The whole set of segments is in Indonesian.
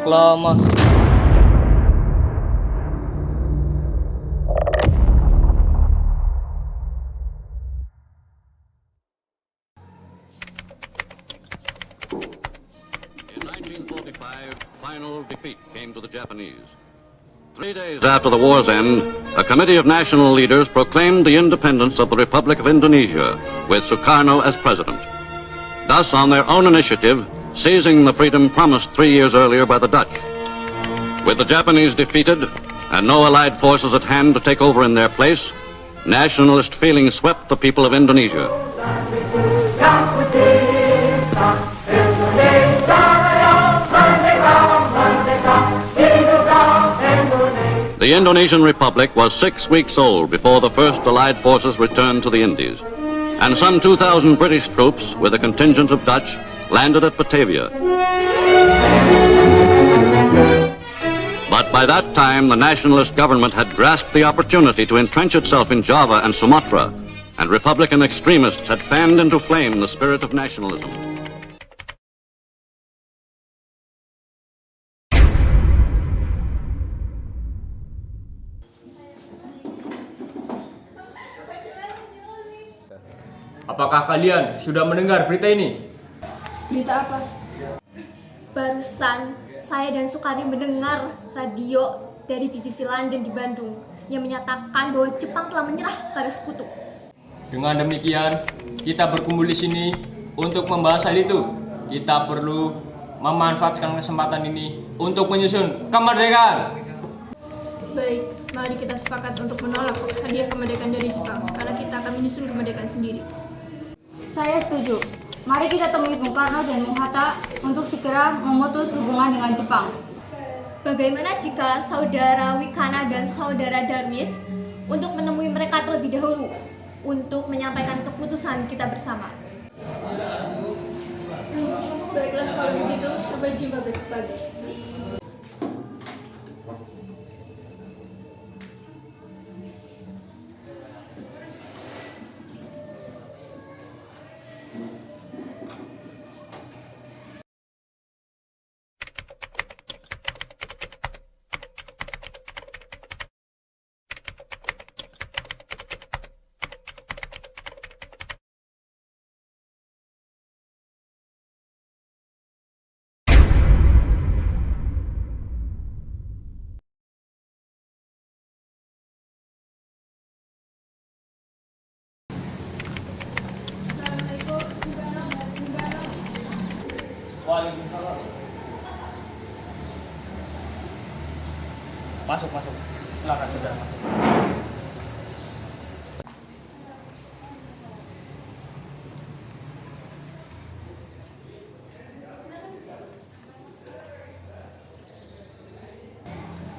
Proklamasi. In 1945, final defeat came to the Japanese. 3 days after the war's end, a committee of national leaders proclaimed the independence of the Republic of Indonesia, with Sukarno as president. Thus, on their own initiative, seizing the freedom promised 3 years earlier by the Dutch. With the Japanese defeated and no Allied forces at hand to take over in their place, nationalist feeling swept the people of Indonesia. The Indonesian Republic was 6 weeks old before the first Allied forces returned to the Indies, and some 2,000 British troops, with a contingent of Dutch, landed at Batavia. But by that time, the nationalist government had grasped the opportunity to entrench itself in Java and Sumatra, and Republican extremists had fanned into flame the spirit of nationalism. Apakah kalian sudah mendengar berita ini? Berita apa? Barusan saya dan Sukani mendengar radio dari BBC London di Bandung yang menyatakan bahwa Jepang telah menyerah pada sekutu. Dengan demikian, kita berkumpul di sini untuk membahas hal itu. Kita perlu memanfaatkan kesempatan ini untuk menyusun kemerdekaan. Baik, mari kita sepakat untuk menolak hadiah kemerdekaan dari Jepang karena kita akan menyusun kemerdekaan sendiri. Saya setuju. Mari kita temui Bung Karno dan Bung Hatta untuk segera memutus hubungan dengan Jepang. Bagaimana jika saudara Wikana dan saudara Darwis untuk menemui mereka terlebih dahulu untuk menyampaikan keputusan kita bersama? Baiklah, kalau begitu, sampai jumpa besok pagi. Waalaikumsalam. Masuk. Silakan saudara masuk.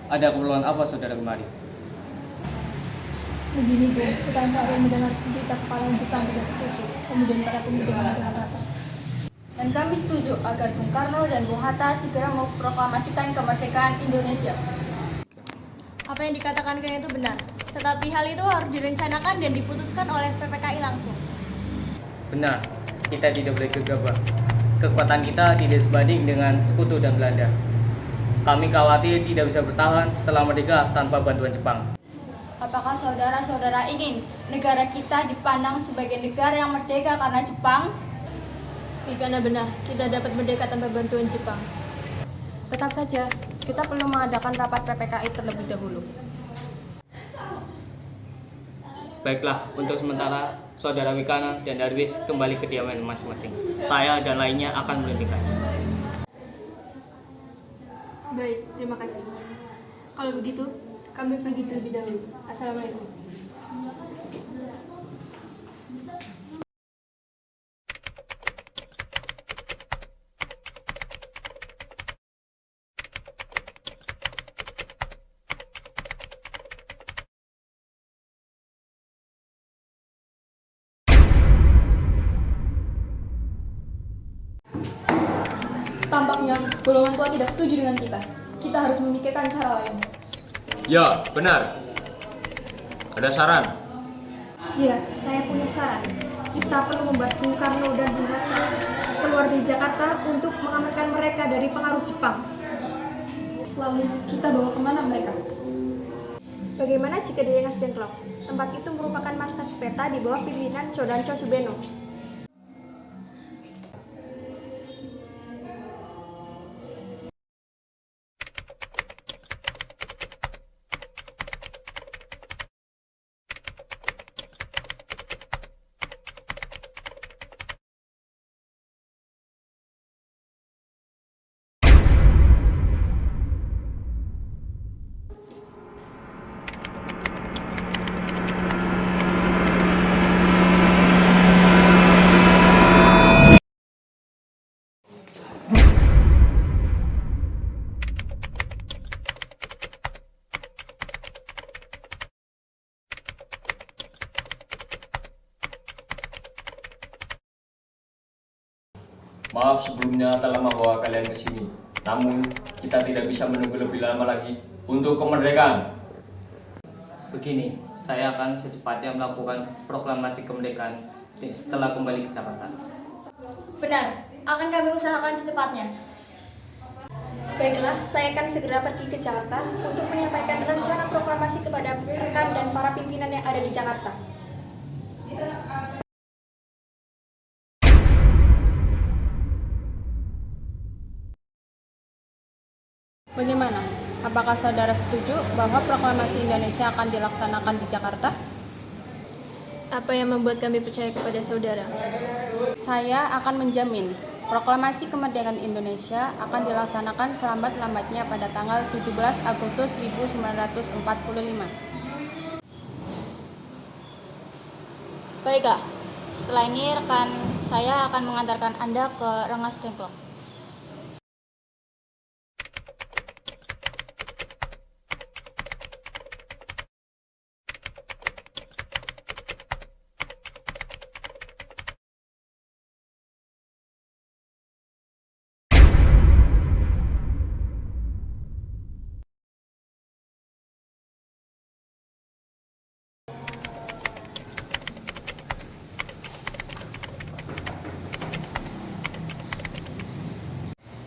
Ada keperluan apa saudara kemari? Begini, Bu, Sultan Syahrir mendengar berita kepalaan Jepang tidak sekutu, kemudian para pemuda mengadakan rapat. Dan kami setuju agar Bung Karno dan Bung Hatta segera memproklamasikan kemerdekaan Indonesia. Apa yang dikatakan kalian itu benar, tetapi hal itu harus direncanakan dan diputuskan oleh PPKI langsung. Benar, kita tidak boleh gegabah. Kekuatan kita tidak sebanding dengan sekutu dan Belanda. Kami khawatir tidak bisa bertahan setelah merdeka tanpa bantuan Jepang. Apakah saudara-saudara ingin negara kita dipandang sebagai negara yang merdeka karena Jepang? Karena benar, kita dapat merdeka tanpa bantuan Jepang. Tetap saja, kita perlu mengadakan rapat PPKI terlebih dahulu. Baiklah, untuk sementara, saudara Wikana dan Darwis kembali ke kediaman masing-masing. Saya dan lainnya akan menghentikan. Baik, terima kasih. Kalau begitu, kami pergi terlebih dahulu. Assalamualaikum. Tampaknya golongan tua tidak setuju dengan kita. Kita harus memikirkan cara lain. Ya, benar. Ada saran? Ya, saya punya saran. Kita perlu membuat Bung Karno dan Bung Hatta keluar dari Jakarta untuk mengamankan mereka dari pengaruh Jepang. Lalu kita bawa kemana mereka? Bagaimana jika di Rengas Dengklok? Tempat itu merupakan markas peta di bawah pimpinan Codanco Subeno. Maaf sebelumnya telah membawa kalian ke sini. Namun, kita tidak bisa menunggu lebih lama lagi untuk kemerdekaan. Begini, saya akan secepatnya melakukan proklamasi kemerdekaan setelah kembali ke Jakarta. Benar, akan kami usahakan secepatnya. Baiklah, saya akan segera pergi ke Jakarta untuk menyampaikan rencana proklamasi kepada rekan dan para pimpinan yang ada di Jakarta. Bagaimana? Apakah saudara setuju bahwa proklamasi Indonesia akan dilaksanakan di Jakarta? Apa yang membuat kami percaya kepada saudara? Saya akan menjamin proklamasi kemerdekaan Indonesia akan dilaksanakan selambat-lambatnya pada tanggal 17 Agustus 1945. Baiklah, setelah ini rekan saya akan mengantarkan Anda ke Rengas Dengklok.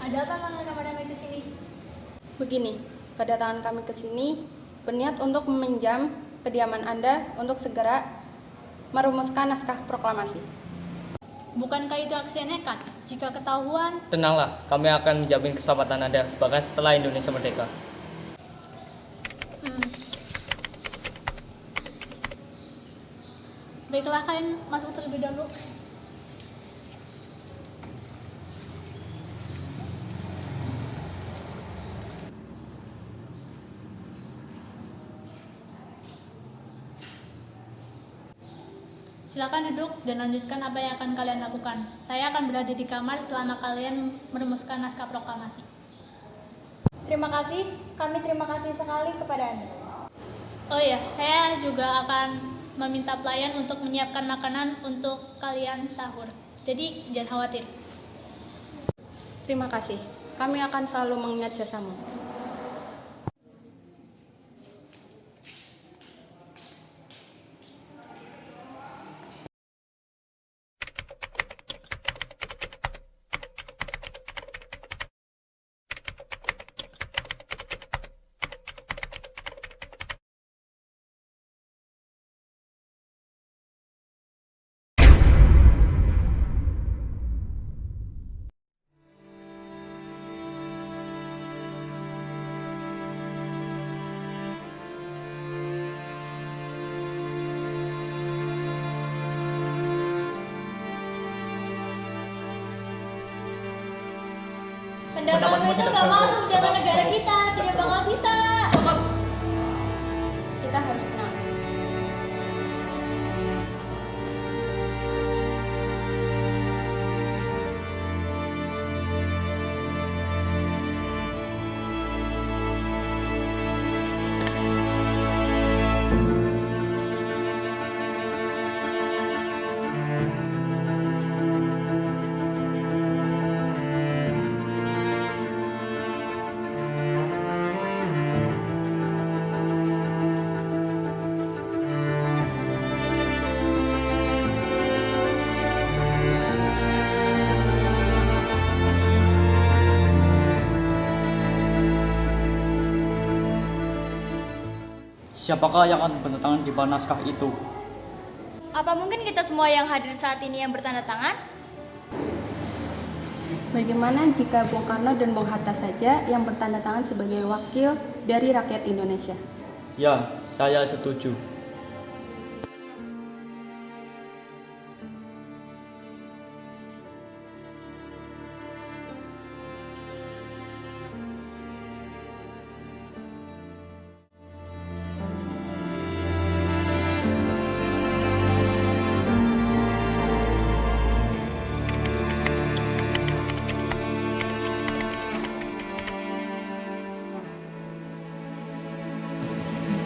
Ada apa manggil kami ke sini? Begini, kedatangan kami ke sini berniat untuk meminjam kediaman Anda untuk segera merumuskan naskah proklamasi. Bukankah itu aksi nekat? Jika ketahuan, Tenanglah, kami akan menjamin keselamatan Anda bahkan setelah Indonesia merdeka. baiklah kalian masuk terlebih dahulu. Silakan duduk dan lanjutkan apa yang akan kalian lakukan. Saya akan berada di kamar selama kalian merumuskan naskah proklamasi. Terima kasih, kami terima kasih sekali kepada Anda. Oh iya, saya juga akan meminta pelayan untuk menyiapkan makanan untuk kalian sahur. Jadi jangan khawatir. Terima kasih. Kami akan selalu mengingat jasamu. Pendapatmu itu nggak masuk dengan negara kita, tidak bakal bisa. Cukup. Kita harus tenang. Siapakah yang akan bertanda tangan di bawah naskah itu? Apa mungkin kita semua yang hadir saat ini yang bertanda tangan? Bagaimana jika Bung Karno dan Bung Hatta saja yang bertanda tangan sebagai wakil dari rakyat Indonesia? Ya, saya setuju.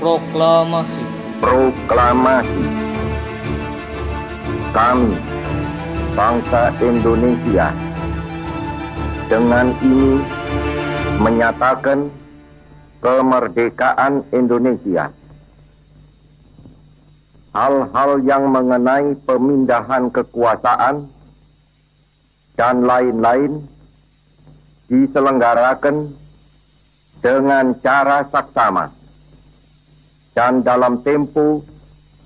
Proklamasi. Proklamasi. Kami, bangsa Indonesia, dengan ini menyatakan kemerdekaan Indonesia. Hal-hal yang mengenai pemindahan kekuasaan dan lain-lain diselenggarakan dengan cara saksama dan dalam tempo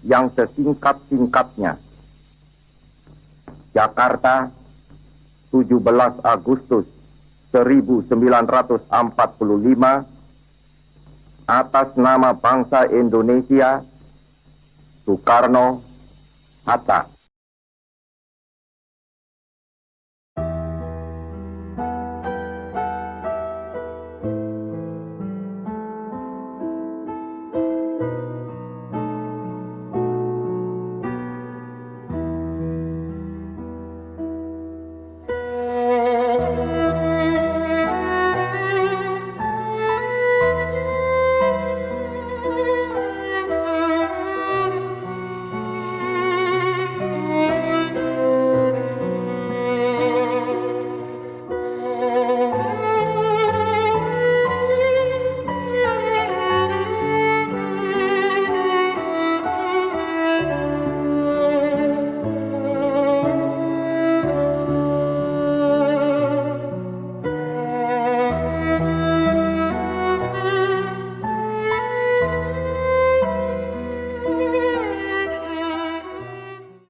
yang sesingkat-singkatnya. Jakarta, 17 Agustus 1945, atas nama bangsa Indonesia, Soekarno, Hatta.